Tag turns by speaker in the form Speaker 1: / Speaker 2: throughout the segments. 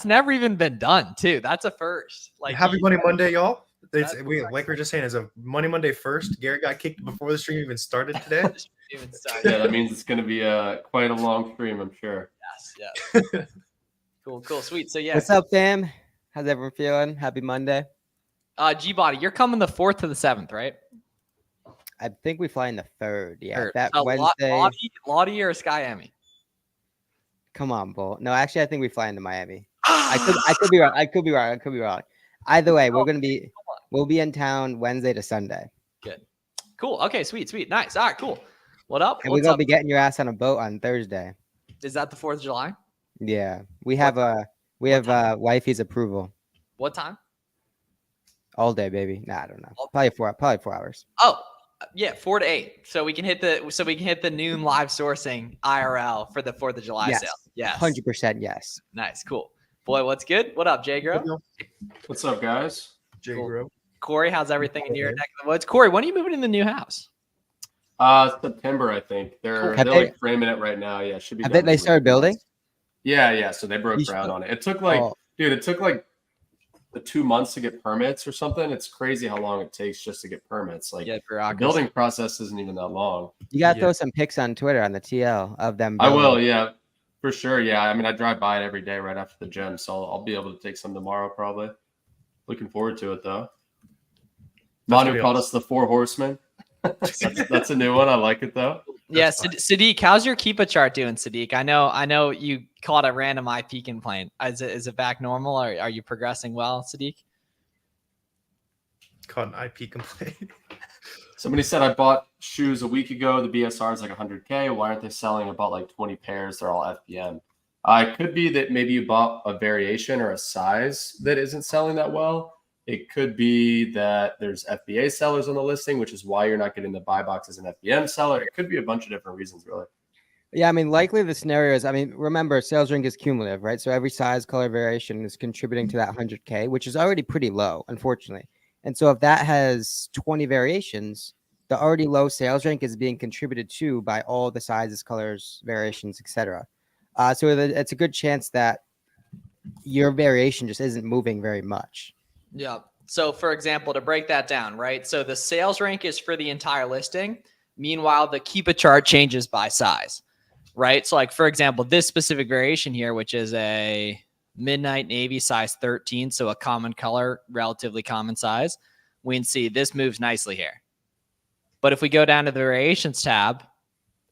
Speaker 1: never even been done too. That's a first. Like
Speaker 2: Happy Money Monday, y'all. Like we are just saying, as a Money Monday first. Garrett got kicked before the stream even started today.
Speaker 3: Yeah, that means it's going to be quite a long stream, I'm sure.
Speaker 1: Yes. Cool, sweet. So yeah.
Speaker 4: What's up, fam? How's everyone feeling? Happy Monday.
Speaker 1: G-Body, you're coming the 4th to the 7th, right?
Speaker 4: I think we fly in the 3rd. Yeah,
Speaker 1: Third.
Speaker 4: that
Speaker 1: So
Speaker 4: Wednesday.
Speaker 1: Lottie or Skyami?
Speaker 4: Come on, Bull. No, actually, I think we fly into Miami. I could be wrong. I could be wrong. Either way, we'll be in town Wednesday to Sunday.
Speaker 1: Good. Cool. Okay, sweet. Nice. All right, cool. What up?
Speaker 4: And we're gonna be getting your ass on a boat on Thursday.
Speaker 1: Is that the 4th of July?
Speaker 4: Yeah. We have wifey's approval.
Speaker 1: What time?
Speaker 4: All day, baby. Nah, I don't know. Probably 4 hours.
Speaker 1: Oh, yeah, 4 to 8. So we can hit the noon live sourcing IRL for the 4th of July sale. Yes.
Speaker 4: 100% yes.
Speaker 1: Nice, cool. Boy, what's good? What up, Jay Grow?
Speaker 3: What's up, guys?
Speaker 2: Jay Grow.
Speaker 1: Corey, how's everything in your neck of the woods? Corey, when are you moving in the new house?
Speaker 3: September, I think. They're
Speaker 4: Have
Speaker 3: like framing it right now. Yeah, should be.
Speaker 4: Have they started building?
Speaker 3: Yeah. So they broke ground on it. It took like, dude, the 2 months to get permits or something. It's crazy how long it takes just to get permits. Like the building process isn't even that long.
Speaker 4: You gotta throw some pics on Twitter on the TL of them
Speaker 3: building. I will, yeah, for sure. Yeah, I mean, I drive by it every day right after the gym, so I'll be able to take some tomorrow probably. Looking forward to it though. Manu called us the 4 horsemen. That's a new one. I like it though.
Speaker 1: Yeah, Sadiq, how's your Keepa chart doing, Sadiq? I know you caught a random IP complaint. Is it back normal, or are you progressing well, Sadiq?
Speaker 2: Caught an IP complaint.
Speaker 3: Somebody said I bought shoes a week ago. The BSR is like 100K. Why aren't they selling about like 20 pairs? They're all FBM. It could be that maybe you bought a variation or a size that isn't selling that well. It could be that there's FBA sellers on the listing, which is why you're not getting the buy box as an FBM seller. It could be a bunch of different reasons, really.
Speaker 4: Yeah, I mean, likely the scenarios. I mean, remember, sales rank is cumulative, right? So every size, color variation is contributing to that 100K, which is already pretty low, unfortunately. And so if that has 20 variations, the already low sales rank is being contributed to by all the sizes, colors, variations, etc. So it's a good chance that your variation just isn't moving very much.
Speaker 1: Yeah. So for example, to break that down, right? So the sales rank is for the entire listing. Meanwhile, the Keepa chart changes by size, right? So like, for example, this specific variation here, which is a midnight navy size 13. So a common color, relatively common size. We can see this moves nicely here. But if we go down to the variations tab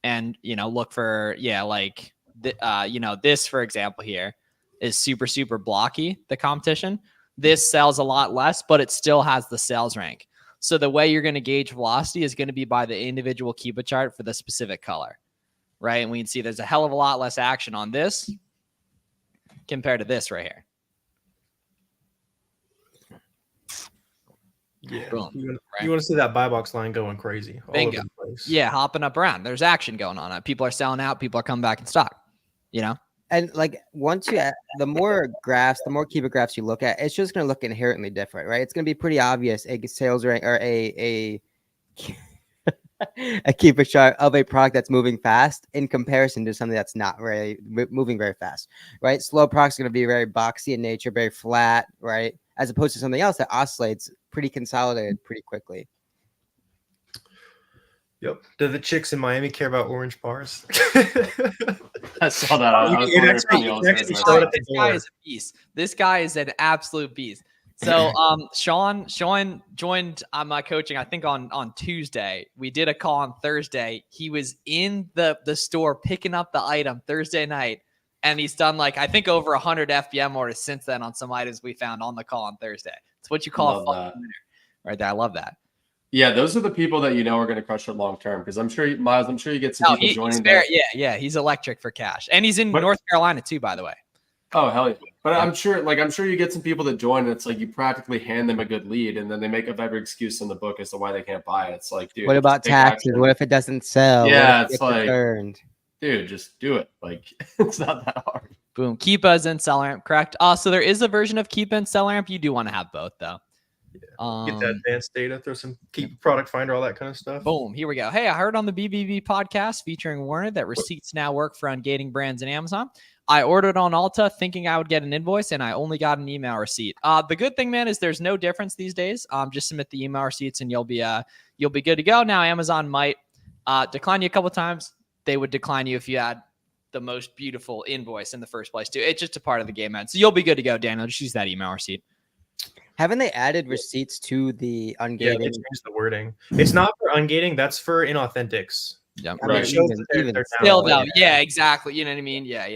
Speaker 1: and, look for, this, for example, here is super, super blocky, the competition. This sells a lot less, but it still has the sales rank. So the way you're going to gauge velocity is going to be by the individual Keepa chart for the specific color, right? And we can see there's a hell of a lot less action on this compared to this right here.
Speaker 2: Yeah,
Speaker 1: boom,
Speaker 2: you want to see that buy box line going crazy.
Speaker 1: Bingo. Yeah, hopping up around. There's action going on. People are selling out. People are coming back in stock,
Speaker 4: And like once the more graphs, the more Keepa graphs you look at, it's just going to look inherently different, right? It's going to be pretty obvious a sales rank or a Keepa chart of a product that's moving fast in comparison to something that's not really moving very fast, right? Slow products are going to be very boxy in nature, very flat, right? As opposed to something else that oscillates pretty consolidated pretty quickly.
Speaker 2: Yep. Do the chicks in Miami care about orange bars?
Speaker 3: I saw that.
Speaker 1: This guy is a beast. This guy is an absolute beast. So Sean joined my coaching, I think on Tuesday. We did a call on Thursday. He was in the store picking up the item Thursday night. And he's done I think over 100 FBM orders since then on some items we found on the call on Thursday. It's what you call a fun winner right there. I love that.
Speaker 3: Yeah, those are the people that are going to crush it long term. Because I'm sure, Miles, you get some people joining there.
Speaker 1: Yeah, he's electric for cash, and he's in North Carolina too, by the way.
Speaker 3: Oh hell yeah! But I'm sure you get some people that join, and it's like you practically hand them a good lead, and then they make up every excuse in the book as to why they can't buy it. It's like, dude,
Speaker 4: what about taxes? What if it doesn't sell?
Speaker 3: Yeah, it's like,
Speaker 4: returned?
Speaker 3: Dude, just do it. It's not that hard.
Speaker 1: Boom. Keepa is in SellerAmp, correct? So there is a version of Keepa and SellerAmp. You do want to have both, though.
Speaker 2: Get that advanced data, throw some keep product finder, all that kind of stuff.
Speaker 1: Boom, here we go. Hey, I heard on the BBB podcast featuring Warner that receipts now work for Ungating brands and Amazon. I ordered on Alta thinking I would get an invoice, and I only got an email receipt. The good thing, man, is there's no difference these days. Just submit the email receipts, and you'll be good to go. Now, Amazon might decline you a couple times. They would decline you if you had the most beautiful invoice in the first place, too. It's just a part of the game, man. So you'll be good to go, Daniel. Just use that email receipt.
Speaker 4: Haven't they added receipts to the
Speaker 2: Yeah,
Speaker 4: ungating?
Speaker 2: they changed the wording. It's not for ungating. That's for inauthentics.
Speaker 1: Yep.
Speaker 4: I mean,
Speaker 3: Right.
Speaker 4: even
Speaker 1: Still, though. Yeah, exactly. You know what I mean? Yeah.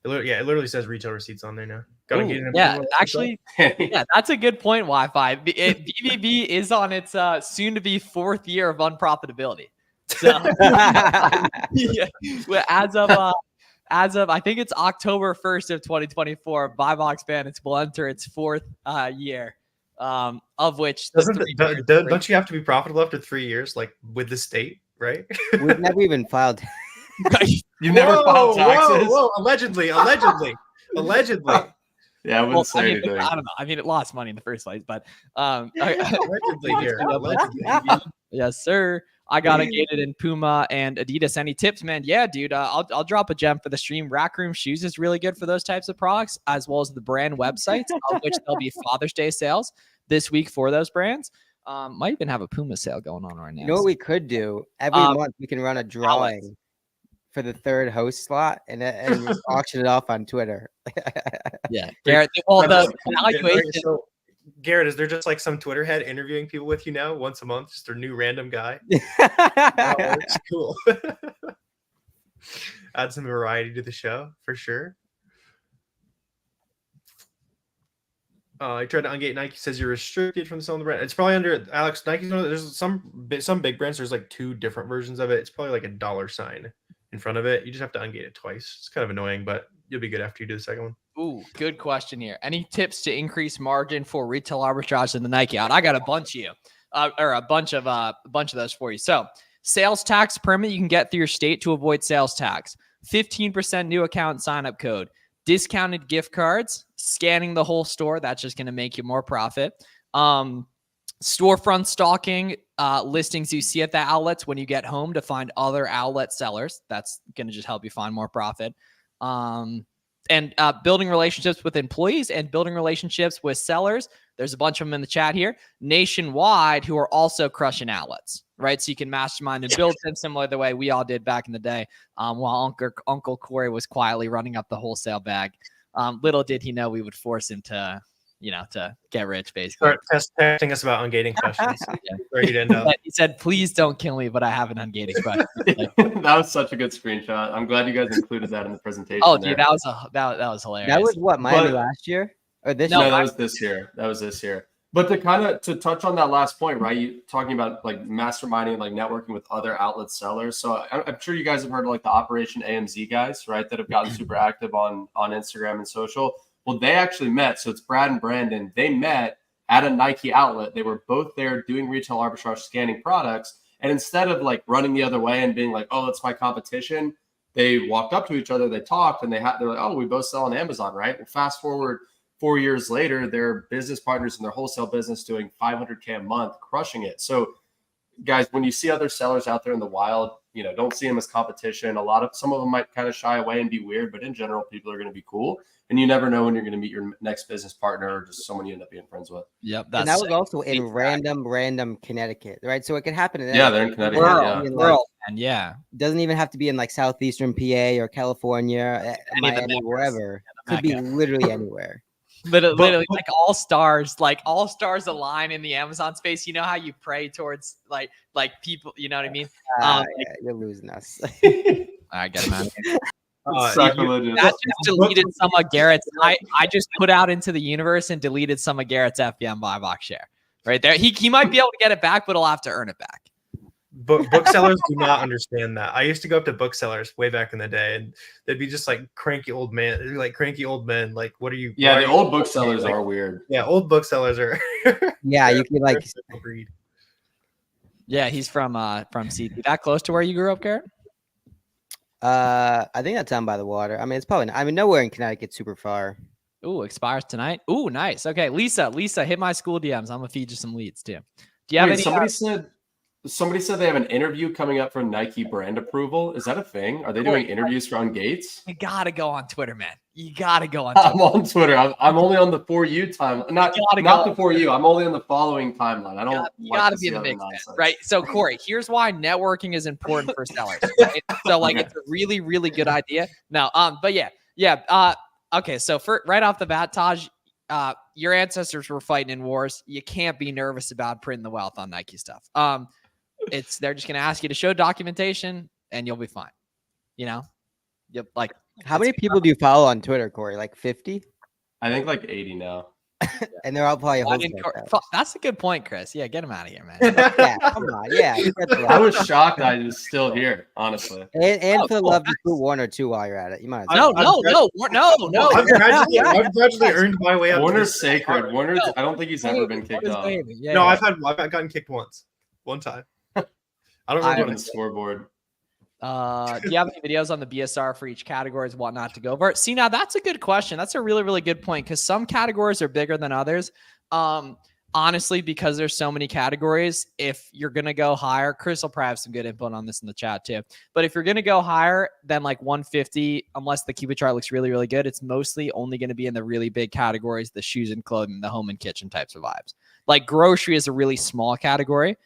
Speaker 2: It literally says retail receipts on there now. Got
Speaker 1: Ooh,
Speaker 2: Ungating.
Speaker 1: yeah, actually, yeah, that's a good point, Wi-Fi. BBB is on its soon-to-be 4th year of unprofitability. So, yeah, well, as of I think it's October 1st of 2024, Buy Box Bandits will enter its 4th year, of which
Speaker 2: Don't you have to be profitable after 3 years, like with the state, right?
Speaker 4: We've never even filed.
Speaker 3: You never filed taxes.
Speaker 2: Whoa, allegedly.
Speaker 3: Yeah, I wouldn't say anything.
Speaker 1: I don't know. I mean, it lost money in the first place, but
Speaker 2: Allegedly here. Allegedly.
Speaker 1: yes, sir. I got Ungated in Puma and Adidas. Any tips, man? Yeah, dude. I'll drop a gem for the stream. Rack Room Shoes is really good for those types of products, as well as the brand websites, of which there'll be Father's Day sales this week for those brands. Might even have a Puma sale going on right now.
Speaker 4: You know what we could do? Every month we can run a drawing for the 3rd host slot and just auction it off on Twitter.
Speaker 1: Yeah, Garrett. Well, the evaluation.
Speaker 2: So, Garrett, is there just like some Twitter head interviewing people with you now once a month? Just a new random guy? It's cool. Add some variety to the show for sure. I tried to ungate Nike. Says you're restricted from selling the brand. It's probably under Alex. Nike's there's some big brands. There's like 2 different versions of it. It's probably like a $sign in front of it. You just have to ungate it twice. It's kind of annoying, but you'll be good after you do the second one.
Speaker 1: Ooh, good question here. Any tips to increase margin for retail arbitrage in the Nike out? I got a bunch of you, or a bunch of those for you. So, sales tax permit you can get through your state to avoid sales tax. 15% new account sign up code. Discounted gift cards. Scanning the whole store. That's just going to make you more profit. Storefront stalking listings you see at the outlets when you get home to find other outlet sellers. That's going to just help you find more profit. And building relationships with employees and building relationships with sellers. There's a bunch of them in the chat here nationwide who are also crushing outlets, right? So you can mastermind and build them similar to the way we all did back in the day while Uncle Corey was quietly running up the wholesale bag. Little did he know we would force him to get rich, basically.
Speaker 2: Start testing us about ungating questions. Where you'd end up.
Speaker 1: He said, please don't kill me, but I have an ungating question.
Speaker 3: That was such a good screenshot. I'm glad you guys included that in the presentation.
Speaker 1: Oh, dude, that was hilarious.
Speaker 4: That was what, Miami last year? Or this
Speaker 3: No,
Speaker 4: year?
Speaker 3: that was this year. But to touch on that last point, right? You talking about like masterminding, like networking with other outlet sellers. So I'm sure you guys have heard of like the Operation AMZ guys, right? That have gotten super active on Instagram and social. Well, they actually met. So it's Brad and Brandon. They met at a Nike outlet. They were both there doing retail arbitrage, scanning products. And instead of like running the other way and being like, oh, that's my competition, they walked up to each other, they talked, and they're like, oh, we both sell on Amazon, right? Well, fast forward 4 years later, they're business partners in their wholesale business doing $500K a month, crushing it. So guys, when you see other sellers out there in the wild, don't see them as competition. Some of them might kind of shy away and be weird, but in general, people are going to be cool. And you never know when you're going to meet your next business partner or just someone you end up being friends with.
Speaker 1: Yep.
Speaker 4: And that was also in random Connecticut, right? So it can happen in
Speaker 3: they're in Connecticut.
Speaker 1: Yeah.
Speaker 4: It doesn't even have to be in like southeastern PA or California, Miami, wherever. Could be literally anywhere.
Speaker 1: Literally, like all stars align in the Amazon space. You know how you pray towards like people, you know what I mean?
Speaker 4: You're losing us.
Speaker 1: I get it, man.
Speaker 3: Sacrilegious.
Speaker 1: That just deleted some of Garrett's. I just put out into the universe and deleted some of Garrett's FBM buy box share right there. He might be able to get it back, but he'll have to earn it back.
Speaker 2: Booksellers do not understand that. I used to go up to booksellers way back in the day, and they'd be just like cranky old men. They'd be like cranky old men. Like, what are you?
Speaker 3: Yeah, the old booksellers are weird.
Speaker 2: Yeah, old booksellers are.
Speaker 4: Yeah, you can like.
Speaker 1: Yeah, he's from CT. That close to where you grew up, Garrett?
Speaker 4: I think that's down by the water. I mean, it's probably. Nowhere in Connecticut super far.
Speaker 1: Ooh, expires tonight. Ooh, nice. Okay, Lisa, hit my school DMs. I'm gonna feed you some leads too. Do you have
Speaker 3: Wait,
Speaker 1: any?
Speaker 3: somebody said they have an interview coming up for Nike brand approval. Is that a thing? Are they doing interviews for Ungates?
Speaker 1: You gotta go on Twitter, man. You gotta go on
Speaker 3: I'm
Speaker 1: Twitter.
Speaker 3: on Twitter. I'm only on the For You timeline. Not
Speaker 1: go.
Speaker 3: the For You. I'm only on the following timeline. I don't.
Speaker 1: You
Speaker 3: like
Speaker 1: gotta
Speaker 3: to
Speaker 1: be in
Speaker 3: see
Speaker 1: the
Speaker 3: other
Speaker 1: mix, man,
Speaker 3: nonsense.
Speaker 1: right? So Corey, here's why networking is important for sellers. Right? So like, it's a really, really good idea. Now, but yeah. Okay, so for right off the bat, Taj, your ancestors were fighting in wars. You can't be nervous about printing the wealth on Nike stuff. They're just gonna ask you to show documentation, and you'll be fine. You know, yep. Like,
Speaker 4: How many people do you follow on Twitter, Corey? Like 50?
Speaker 3: I think like 80 now.
Speaker 4: And they're all probably
Speaker 1: I didn't
Speaker 4: wholesale
Speaker 1: cor-
Speaker 4: guys.
Speaker 1: That's a good point, Chris. Yeah, get him out of here, man.
Speaker 4: Yeah, come on. Yeah.
Speaker 3: I was shocked I was still here, honestly.
Speaker 4: And
Speaker 1: Oh,
Speaker 4: for the
Speaker 1: cool.
Speaker 4: love, just put one or two while you're at it. You might as
Speaker 1: No,
Speaker 4: well.
Speaker 1: no.
Speaker 2: I've gradually earned my way up.
Speaker 3: Warner's sacred. Warner, I don't think he's ever been kicked off.
Speaker 1: Yeah,
Speaker 2: No,
Speaker 1: yeah.
Speaker 2: I've gotten kicked one time. I don't
Speaker 3: Put
Speaker 2: remember.
Speaker 3: in the scoreboard.
Speaker 1: Do you have any videos on the BSR for each categories, whatnot to go over? See, now that's a good question. That's a really, really good point because some categories are bigger than others. Honestly, because there's so many categories, if you're going to go higher, Chris will probably have some good input on this in the chat too. But if you're going to go higher than like 150, unless the Keepa chart looks really, really good, it's mostly only going to be in the really big categories, the shoes and clothing, the home and kitchen types of vibes. Like grocery is a really small category.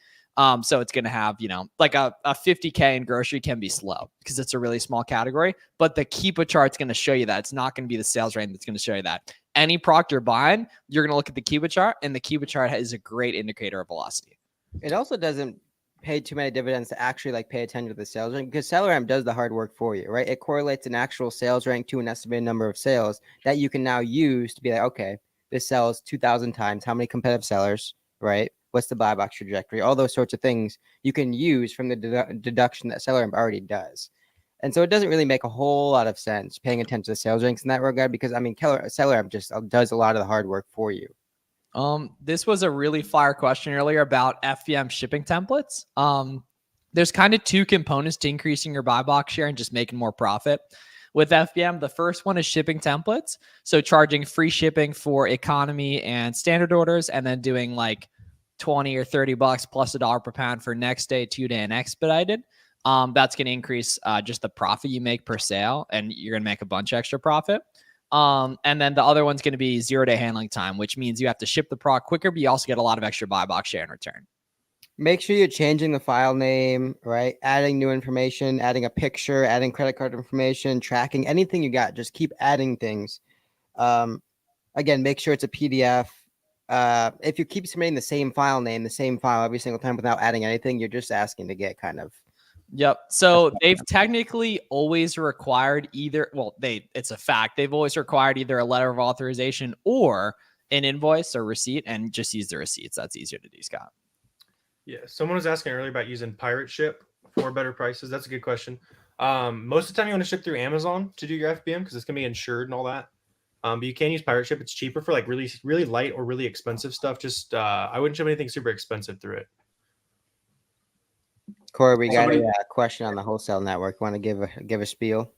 Speaker 1: So it's going to have, like a 50K in grocery can be slow because it's a really small category, but the Keepa chart's going to show you that. It's not going to be the sales range that's going to show you that. Any product you're buying, you're going to look at the Keepa chart, and the Keepa chart is a great indicator of velocity.
Speaker 4: It also doesn't pay too many dividends to actually like pay attention to the sales rank because SellerAmp does the hard work for you, right? It correlates an actual sales rank to an estimated number of sales that you can now use to be like, okay, this sells 2,000 times. How many competitive sellers, right? What's the buy box trajectory? All those sorts of things you can use from the deduction that SellerAmp already does. And so it doesn't really make a whole lot of sense paying attention to sales ranks in that regard because, I mean, SellerAmp just does a lot of the hard work for you.
Speaker 1: This was a really fire question earlier about FBM shipping templates. There's kind of two components to increasing your buy box share and just making more profit. With FBM, the first one is shipping templates. So charging free shipping for economy and standard orders, and then doing like 20 or 30 bucks plus $1 per pound for next day, 2-day, and expedited. That's going to increase just the profit you make per sale, and you're going to make a bunch extra profit. And then the other one's going to be 0-day handling time, which means you have to ship the product quicker, but you also get a lot of extra buy box share in return.
Speaker 4: Make sure you're changing the file name, right? Adding new information, adding a picture, adding credit card information, tracking anything you got. Just keep adding things. Again, make sure it's a PDF. If you keep submitting the same file name, the same file every single time without adding anything, you're just asking to get kind of.
Speaker 1: Yep. So they've technically always required it's a fact. They've always required either a letter of authorization or an invoice or receipt, and just use the receipts. That's easier to do, Scott.
Speaker 2: Yeah. Someone was asking earlier about using pirate ship for better prices. That's a good question. Most of the time you want to ship through Amazon to do your FBM because it's going to be insured and all that. But you can use pirate ship. It's cheaper for like really, really light or really expensive stuff. Just I wouldn't ship anything super expensive through it.
Speaker 4: Corey, we got a question on the wholesale network. Want to give a spiel?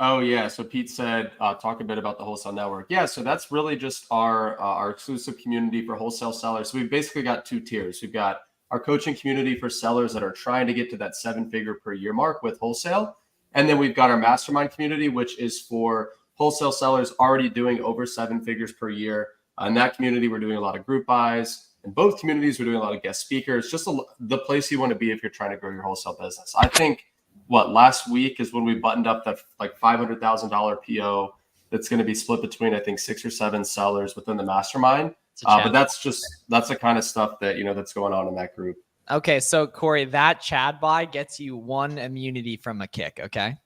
Speaker 3: Oh yeah. So Pete said, talk a bit about the wholesale network. Yeah. So that's really just our exclusive community for wholesale sellers. So we've basically got two tiers. We've got our coaching community for sellers that are trying to get to that 7-figure per year mark with wholesale. And then we've got our mastermind community, which is for wholesale sellers already doing over 7 figures per year. In that community, we're doing a lot of group buys. In both communities, we're doing a lot of guest speakers. Just the place you want to be if you're trying to grow your wholesale business. I think last week is when we buttoned up the like $500,000 PO that's going to be split between, I think, 6 or 7 sellers within the mastermind. But that's the kind of stuff that, that's going on in that group.
Speaker 1: Okay. So Corey, that Chad buy gets you 1 immunity from a kick. Okay.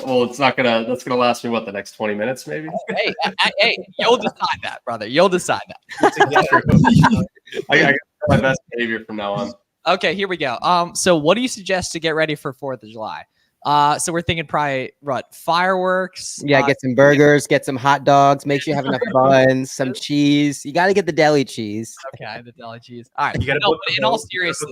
Speaker 3: Well, that's going to last me the next 20 minutes, maybe.
Speaker 1: Hey, you'll decide that, brother. You'll decide that.
Speaker 3: I got my best behavior from now on.
Speaker 1: Okay, here we go. So what do you suggest to get ready for 4th of July? So we're thinking probably fireworks.
Speaker 4: Yeah, get some burgers, get some hot dogs. Make sure you have enough buns, some cheese. You got to get the deli cheese.
Speaker 1: Okay, the deli cheese. All right.
Speaker 2: You got
Speaker 1: in all seriousness,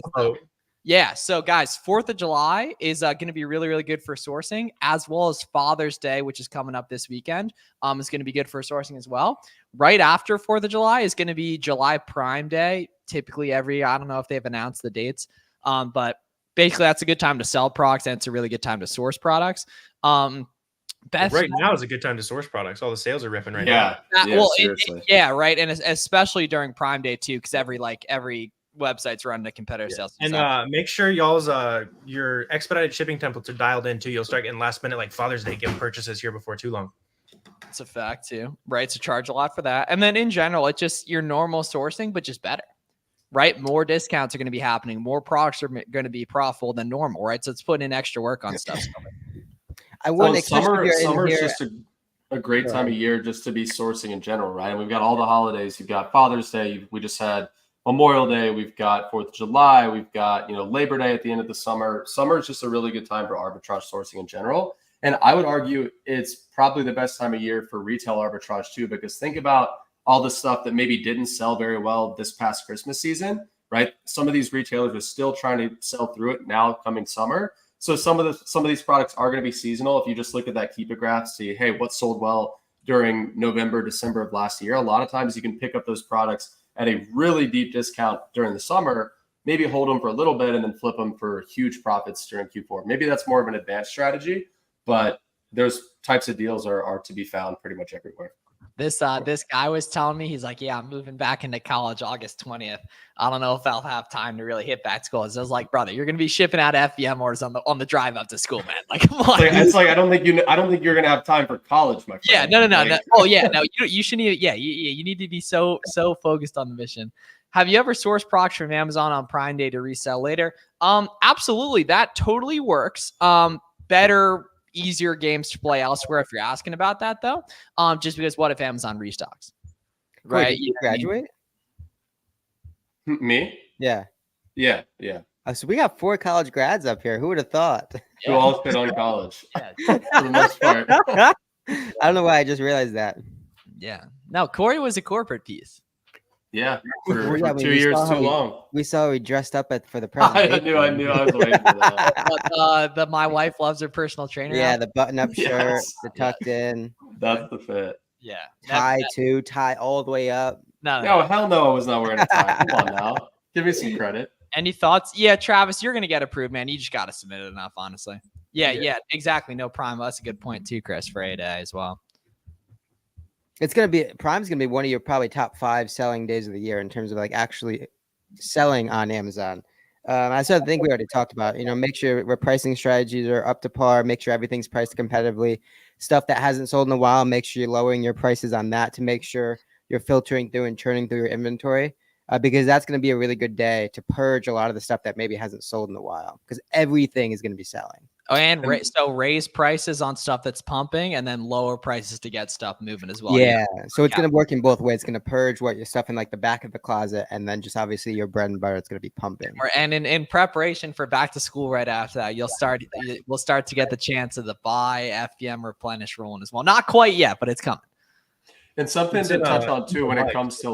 Speaker 1: Yeah. So guys, 4th of July is going to be really, really good for sourcing, as well as Father's Day, which is coming up this weekend. Is going to be good for sourcing as well. Right after 4th of July is going to be July Prime Day. Typically I don't know if they've announced the dates, but basically that's a good time to sell products, and it's a really good time to source products. Best
Speaker 2: Right now is a good time to source products. All the sales are ripping right now.
Speaker 3: Seriously.
Speaker 1: Yeah, right. And especially during Prime Day too, because every website's running a competitor sales.
Speaker 2: And make sure y'all's your expedited shipping templates are dialed in too. You'll start getting last minute like Father's Day gift purchases here before too long.
Speaker 1: It's a fact too, right? So charge a lot for that. And then in general, it's just your normal sourcing, but just better, right? More discounts are going to be happening. More products are going to be profitable than normal, right? So it's putting in extra work on stuff.
Speaker 4: I wouldn't
Speaker 3: summer is just a great time of year just to be sourcing in general, right? And we've got all the holidays. You've got Father's Day. We just had Memorial Day. We've got 4th of July. We've got, Labor Day at the end of the summer. Summer is just a really good time for arbitrage sourcing in general. And I would argue it's probably the best time of year for retail arbitrage too, because think about all the stuff that maybe didn't sell very well this past Christmas season, right? Some of these retailers are still trying to sell through it now coming summer. So some of these products are going to be seasonal. If you just look at that Keepa graph, see, hey, what sold well during November, December of last year? A lot of times you can pick up those products at a really deep discount during the summer, maybe hold them for a little bit and then flip them for huge profits during Q4. Maybe that's more of an advanced strategy, but those types of deals are to be found pretty much everywhere.
Speaker 1: This guy was telling me, he's like, yeah, I'm moving back into college August 20th. I don't know if I'll have time to really hit back school. So I was like, brother, you're going to be shipping out FBM orders on the drive up to school, man. Like, come on.
Speaker 3: It's like I don't think you're going to have time for college, my friend.
Speaker 1: Yeah, no. Oh yeah, no. You should need. Yeah, you need to be so focused on the mission. Have you ever sourced products from Amazon on Prime Day to resell later? Absolutely. That totally works. Better, easier games to play elsewhere if you're asking about that though. Just because what if Amazon restocks?
Speaker 4: Corey,
Speaker 1: Right.
Speaker 4: did you graduate?
Speaker 3: Me?
Speaker 4: Yeah.
Speaker 3: Yeah.
Speaker 4: So we got 4 college grads up here. Who would have thought?
Speaker 3: Who all fit on college
Speaker 1: Yeah.
Speaker 3: for the most part.
Speaker 4: I don't know why I just realized that.
Speaker 1: Yeah. No, Corey was a corporate piece.
Speaker 3: Yeah, for
Speaker 4: Yeah,
Speaker 3: 2 years too long.
Speaker 4: We saw we dressed up for the
Speaker 3: I
Speaker 4: presentation.
Speaker 3: knew I was waiting for that.
Speaker 1: But my wife loves her personal trainer.
Speaker 4: Yeah,
Speaker 1: app.
Speaker 4: the button-up shirt,
Speaker 3: Yes.
Speaker 4: the tucked in,
Speaker 3: That's the fit.
Speaker 1: Yeah.
Speaker 4: tie all the way up.
Speaker 3: No, hell no, I was not wearing a tie. Come on now. Give me some credit.
Speaker 1: Any thoughts? Yeah, Travis, you're gonna get approved, man. You just gotta submit it enough, honestly. Yeah, exactly. No Prime. That's a good point too, Chris, for A Day as well.
Speaker 4: Prime's gonna be one of your probably top 5 selling days of the year in terms of like actually selling on Amazon. I think we already talked about, make sure your pricing strategies are up to par, make sure everything's priced competitively. Stuff that hasn't sold in a while, make sure you're lowering your prices on that to make sure you're filtering through and churning through your inventory, because that's going to be a really good day to purge a lot of the stuff that maybe hasn't sold in a while, because everything is going to be selling.
Speaker 1: Oh, and so raise prices on stuff that's pumping, and then lower prices to get stuff moving as well.
Speaker 4: Yeah, so it's going to work in both ways. It's going to purge what your stuff in like the back of the closet, and then just obviously your bread and butter. It's going to be pumping.
Speaker 1: And in preparation for back to school, right after that, we'll start to get the chance of the buy FBM replenish rolling as well. Not quite yet, but it's coming.
Speaker 3: And something to touch on too when it comes to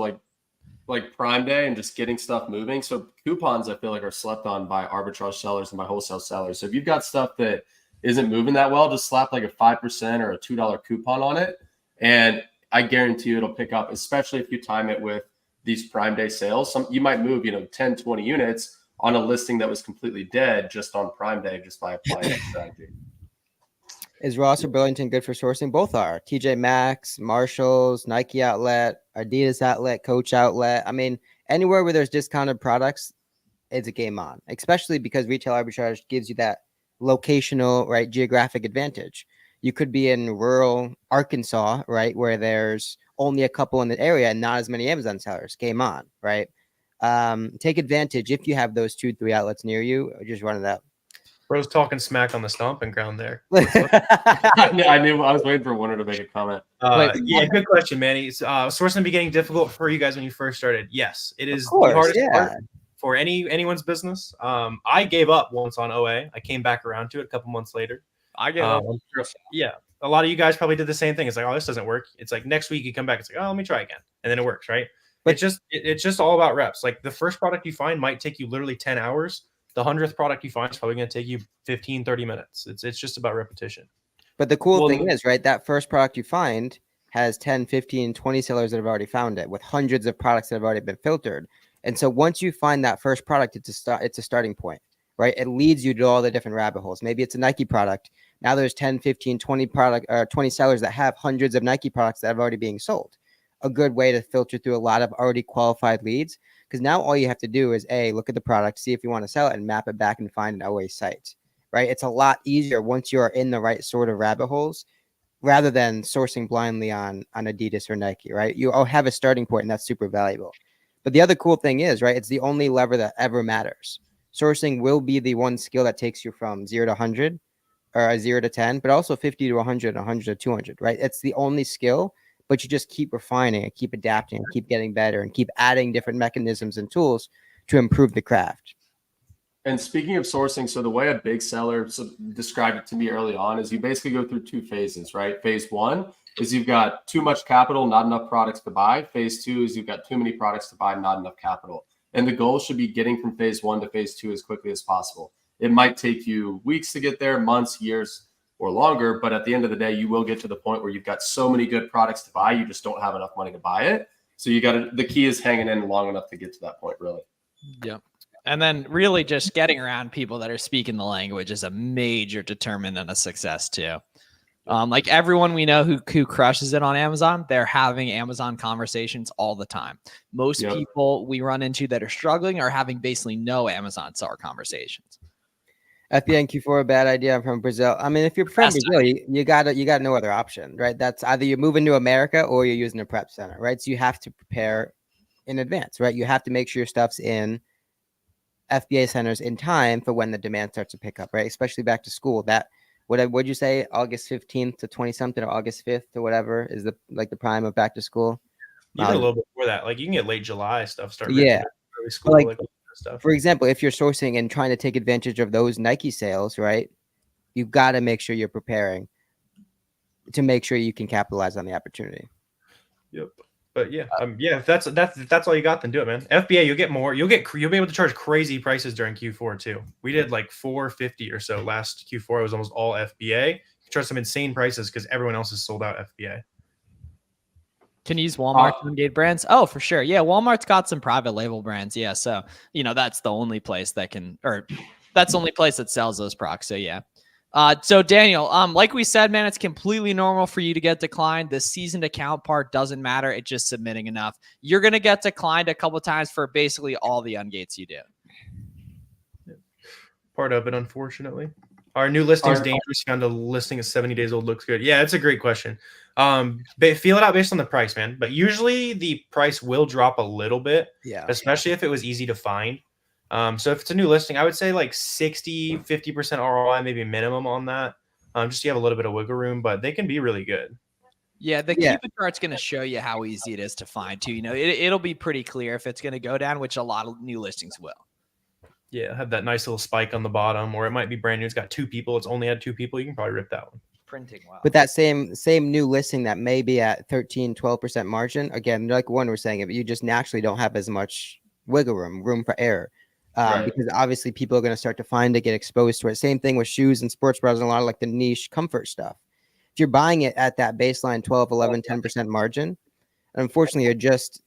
Speaker 3: like Prime Day and just getting stuff moving. So coupons, I feel like, are slept on by arbitrage sellers and by wholesale sellers. So if you've got stuff that isn't moving that well, just slap like a 5% or a $2 coupon on it. And I guarantee you it'll pick up, especially if you time it with these Prime Day sales. You might move, 10, 20 units on a listing that was completely dead just on Prime Day, just by applying that strategy.
Speaker 4: Is Ross or Burlington good for sourcing? Both are. TJ Maxx, Marshalls, Nike outlet, Adidas outlet, Coach outlet. I mean, anywhere where there's discounted products, it's a game on, especially because retail arbitrage gives you that locational, right, geographic advantage. You could be in rural Arkansas, right, where there's only a couple in the area and not as many Amazon sellers. Game on, right? Take advantage if you have those 2-3 outlets near you. Just run it up.
Speaker 2: Bro's talking smack on the stomping ground there.
Speaker 3: I knew I was waiting for Winter to make a comment.
Speaker 2: Yeah, good question, Manny. Sourcing be getting difficult for you guys when you first started. Yes, it is the hardest part for anyone's business. I gave up once on OA. I came back around to it a couple months later.
Speaker 1: I gave up.
Speaker 2: Yeah, a lot of you guys probably did the same thing. It's like, oh, this doesn't work. It's like next week you come back. It's like, oh, let me try again, and then it works, right? But it's just all about reps. Like the first product you find might take you literally 10 hours. the 100th product you find is probably going to take you 15, 30 minutes. It's just about repetition.
Speaker 4: But the cool
Speaker 3: Well,
Speaker 4: thing is, right, that first product you find has 10, 15, 20 sellers that have already found it with hundreds of products that have already been filtered. And so once you find that first product, it's a starting point, right? It leads you to all the different rabbit holes. Maybe it's a Nike product. Now there's 10, 15, 20 20 sellers that have hundreds of Nike products that have already being sold. A good way to filter through a lot of already qualified leads, because now all you have to do is look at the product, see if you want to sell it, and map it back and find an OA site. Right? It's a lot easier once you are in the right sort of rabbit holes rather than sourcing blindly on Adidas or Nike, right? You all have a starting point, and that's super valuable. But the other cool thing is, right, it's the only lever that ever matters. Sourcing will be the one skill that takes you from 0 to 100 or 0 to 10, but also 50 to 100, 100 to 200, right? It's the only skill, but you just keep refining and keep adapting and keep getting better and keep adding different mechanisms and tools to improve the craft.
Speaker 3: And speaking of sourcing, so the way a big seller described it to me early on is you basically go through 2 phases, right? Phase 1 is you've got too much capital, not enough products to buy. Phase 2 is you've got too many products to buy, not enough capital. And the goal should be getting from phase 1 to phase 2 as quickly as possible. It might take you weeks to get there, months, years, or longer, but at the end of the day, you will get to the point where you've got so many good products to buy, you just don't have enough money to buy it. So the key is hanging in long enough to get to that point, really.
Speaker 1: Yep. And then really just getting around people that are speaking the language is a major determinant of success too. Like everyone we know who crushes it on Amazon, they're having Amazon conversations all the time. Most people we run into that are struggling are having basically no Amazon seller conversations.
Speaker 4: FBA and Q4, a bad idea. I'm from Brazil. I mean, if you're from Brazil, you got no other option, right? That's either you're moving to America or you're using a prep center, right? So you have to prepare in advance, right? You have to make sure your stuff's in FBA centers in time for when the demand starts to pick up, right? Especially back to school. That what'd you say? August 15th to 20 something or August 5th or whatever is the prime of back to school.
Speaker 2: Even a little bit before that, like you can get late July stuff started.
Speaker 4: Yeah,
Speaker 2: early school,
Speaker 4: like
Speaker 2: stuff.
Speaker 4: For example, if you're sourcing and trying to take advantage of those Nike sales, right? You've got to make sure you're preparing to make sure you can capitalize on the opportunity.
Speaker 2: Yep. But yeah, if that's all you got, then do it, man. FBA, you'll get more. You'll be able to charge crazy prices during Q4 too. We did like $450 or so last Q4. It was almost all FBA. You charge some insane prices because everyone else is sold out FBA.
Speaker 1: Can you use Walmart to engage brands? Oh, for sure. Yeah, Walmart's got some private label brands. Yeah, so that's the only place that that's the only place that sells those products. So yeah. So Daniel, like we said, man, it's completely normal for you to get declined. The seasoned account part doesn't matter. It's just submitting enough. You're going to get declined a couple of times for basically all the ungates you do.
Speaker 2: Part of it, unfortunately. Our new listing is dangerous. Found a listing is 70 days old. Looks good. Yeah, it's a great question. Feel it out based on the price, man. But usually the price will drop a little bit. Yeah. Especially if it was easy to find. So if it's a new listing, I would say like 60, 50% ROI, maybe minimum on that. Just so you have a little bit of wiggle room, but they can be really good.
Speaker 1: Yeah, the Keepa chart's going to show you how easy it is to find too. It'll be pretty clear if it's going to go down, which a lot of new listings will.
Speaker 2: Yeah, have that nice little spike on the bottom, or it might be brand new. It's got 2 people. It's only had 2 people. You can probably rip that one.
Speaker 1: Printing well.
Speaker 4: But that same new listing that may be at 13, 12% margin, again, like one we're saying, you just naturally don't have as much wiggle room for error. Because obviously people are going to start to find it, get exposed to it. Same thing with shoes and sports bras and a lot of like the niche comfort stuff. If you're buying it at that baseline 12, 11, 10% margin, unfortunately, you're just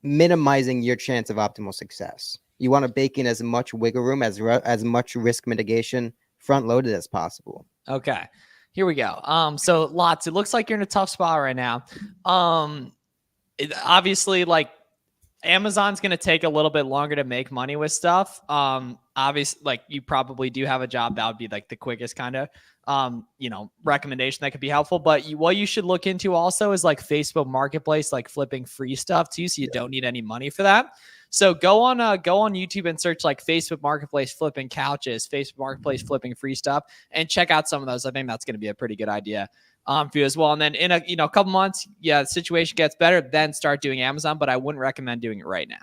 Speaker 4: minimizing your chance of optimal success. You want to bake in as much wiggle room, as much risk mitigation front loaded as possible.
Speaker 1: Okay, here we go. So lots. It looks like you're in a tough spot right now. Obviously, like Amazon's going to take a little bit longer to make money with stuff. Obviously, like you probably do have a job. That would be like the quickest kind of, recommendation that could be helpful. But what you should look into also is like Facebook Marketplace, like flipping free stuff too. So you don't need any money for that. So go on YouTube and search like Facebook Marketplace flipping couches, Facebook Marketplace flipping free stuff, and check out some of those. I think that's going to be a pretty good idea for you as well. And then in a couple months, the situation gets better, then start doing Amazon. But I wouldn't recommend doing it right now.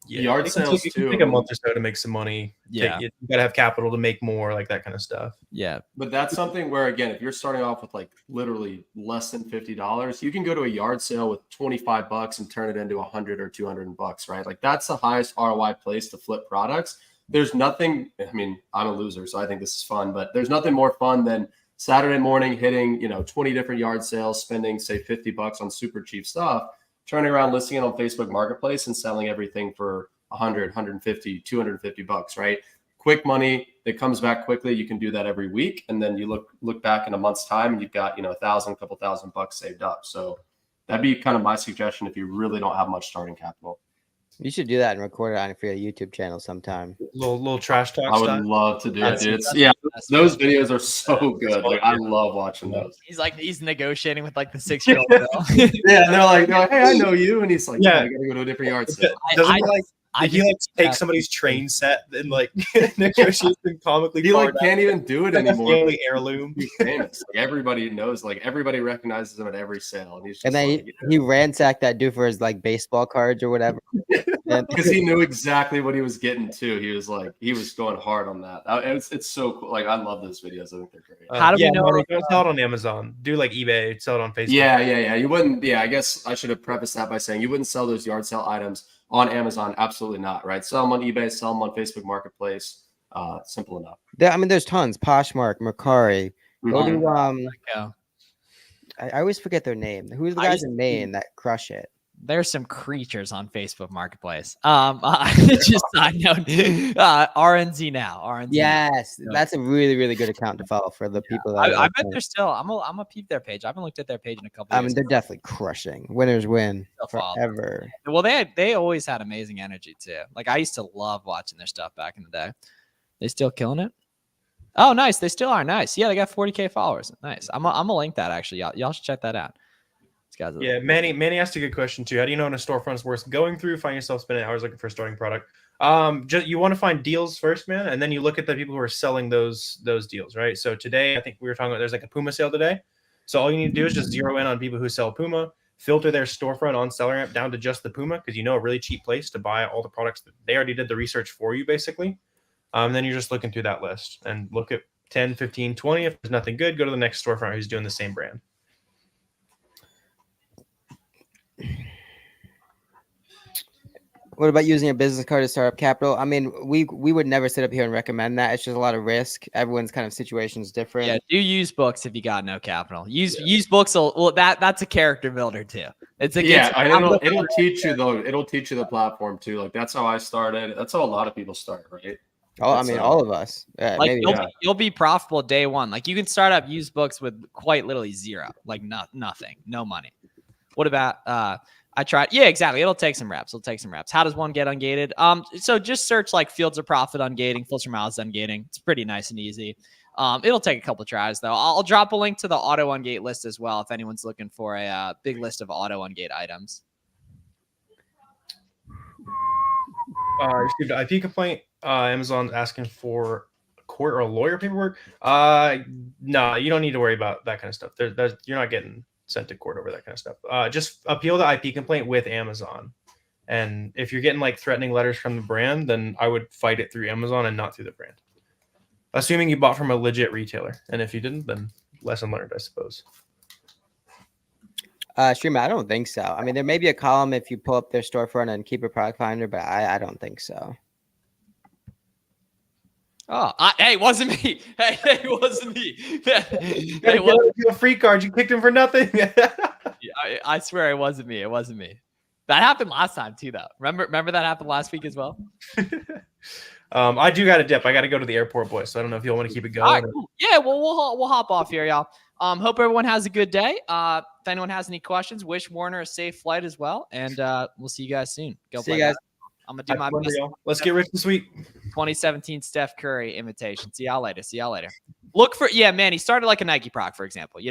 Speaker 2: Yeah, yard sales too. Take a month or so to make some money. Yeah, you got to have capital to make more, like that kind of stuff.
Speaker 1: Yeah,
Speaker 3: but that's something where again, if you're starting off with like literally less than $50, you can go to a yard sale with $25 and turn it into $100 or $200 bucks, right? Like that's the highest ROI place to flip products. there's nothing. I mean, I'm a loser, so I think this is fun, but there's nothing more fun than Saturday morning hitting 20 different yard sales, spending say $50 on super cheap stuff, turning around, listing it on Facebook Marketplace, and selling everything for 100, 150, $250, right? Quick money that comes back quickly. You can do that every week, and then you look back in a month's time, and you've got $1,000, couple $1,000 saved up. So that'd be kind of my suggestion if you really don't have much starting capital.
Speaker 4: You should do that and record it on your YouTube channel sometime.
Speaker 2: Little trash talk
Speaker 3: I would
Speaker 2: stuff.
Speaker 3: love to do it, dude.
Speaker 1: That's
Speaker 3: Those videos are so good. Like, I love watching those.
Speaker 1: He's negotiating with like the 6-year-old girl.
Speaker 3: Yeah, and they're like, hey, I know you, and he's like, yeah, I gotta go to a different yard sale.
Speaker 2: Did he take somebody's train set and like negotiate them comically?
Speaker 3: He can't even do it anymore.
Speaker 2: Family heirloom.
Speaker 3: He's famous. Like, everybody knows. Like, everybody recognizes him at every sale, and he's just
Speaker 4: then he ransacked that dude for his like baseball cards or whatever.
Speaker 3: Because he knew exactly what he was getting to. He was going hard on that. It's so cool. Like, I love those videos. I think they're great.
Speaker 1: How do we know?
Speaker 2: Don't sell it on Amazon. Do like eBay. Sell it on Facebook.
Speaker 3: Yeah. You wouldn't. Yeah, I guess I should have prefaced that by saying you wouldn't sell those yard sale items on Amazon. Absolutely not. Right. Sell them on eBay. Sell them on Facebook Marketplace. Simple enough.
Speaker 4: There's tons. Poshmark, Mercari. Go to I always forget their name. Who's the guys in Maine that crush it?
Speaker 1: There's some creatures on Facebook Marketplace. Just side note, RNZ now. RNZ.
Speaker 4: Yes, that's a really, really good account to follow for the people. That
Speaker 1: I bet they're still. I'm gonna peep their page. I haven't looked at their page in a couple.
Speaker 4: I mean, they're definitely crushing. Winners win forever.
Speaker 1: Well, they always had amazing energy too. Like, I used to love watching their stuff back in the day. They still killing it. Oh, nice. They still are nice. Yeah, they got 40K followers. Nice. I'm gonna link that actually. Y'all should check that out.
Speaker 2: Yeah, Manny asked a good question too. How do you know when a storefront's worth going through? Find yourself spending hours looking for a starting product. You want to find deals first, man, and then you look at the people who are selling those deals, right? So today, I think we were talking about there's like a Puma sale today. So all you need to do is just zero in on people who sell Puma, filter their storefront on SellerAmp down to just the Puma, because a really cheap place to buy all the products that they already did the research for you, basically. And then you're just looking through that list and look at 10, 15, 20. If there's nothing good, go to the next storefront who's doing the same brand.
Speaker 4: What about using a business card to start up capital? I mean, we would never sit up here and recommend that. It's just a lot of risk. Everyone's kind of situation is different.
Speaker 1: Yeah, do use books if you got no capital. Use books. That's a character builder too.
Speaker 3: It'll teach you though. It'll teach you the platform too. Like, that's how I started. That's how a lot of people start, right?
Speaker 4: All of us.
Speaker 1: You'll be profitable day one. Like, you can start up used books with quite literally zero, like nothing, no money. What about I tried. Yeah, exactly. It'll take some reps. How does one get ungated? So just search like Fields of Profit ungating, Filter Miles ungating. It's pretty nice and easy. It'll take a couple tries though. I'll drop a link to the auto ungate list as well if anyone's looking for a big list of auto ungate items.
Speaker 2: Received an IP complaint. Amazon's asking for court or lawyer paperwork. No, you don't need to worry about that kind of stuff. You're not getting sent to court over that kind of stuff. Just appeal the IP complaint with Amazon. And if you're getting like threatening letters from the brand, then I would fight it through Amazon and not through the brand. Assuming you bought from a legit retailer. And if you didn't, then lesson learned, I suppose.
Speaker 4: Streamer, I don't think so. I mean, there may be a column if you pull up their storefront and keep a product finder, but I don't think so.
Speaker 1: Oh, hey, it wasn't me. Hey, it wasn't me.
Speaker 2: Hey, a free card. You kicked him for nothing.
Speaker 1: I swear it wasn't me. It wasn't me. That happened last time too, though. Remember that happened last week as well.
Speaker 2: I do got to dip. I got to go to the airport, boys. So I don't know if you'll want to keep it going.
Speaker 1: All right, cool. Yeah, well, we'll hop off here, y'all. Hope everyone has a good day. If anyone has any questions, wish Warner a safe flight as well, and we'll see you guys soon.
Speaker 4: See you guys.
Speaker 1: I'm gonna do my best.
Speaker 2: Let's get rich this week.
Speaker 1: 2017 Steph Curry imitation. See y'all later. Look for Manny started like a Nike proc, for example.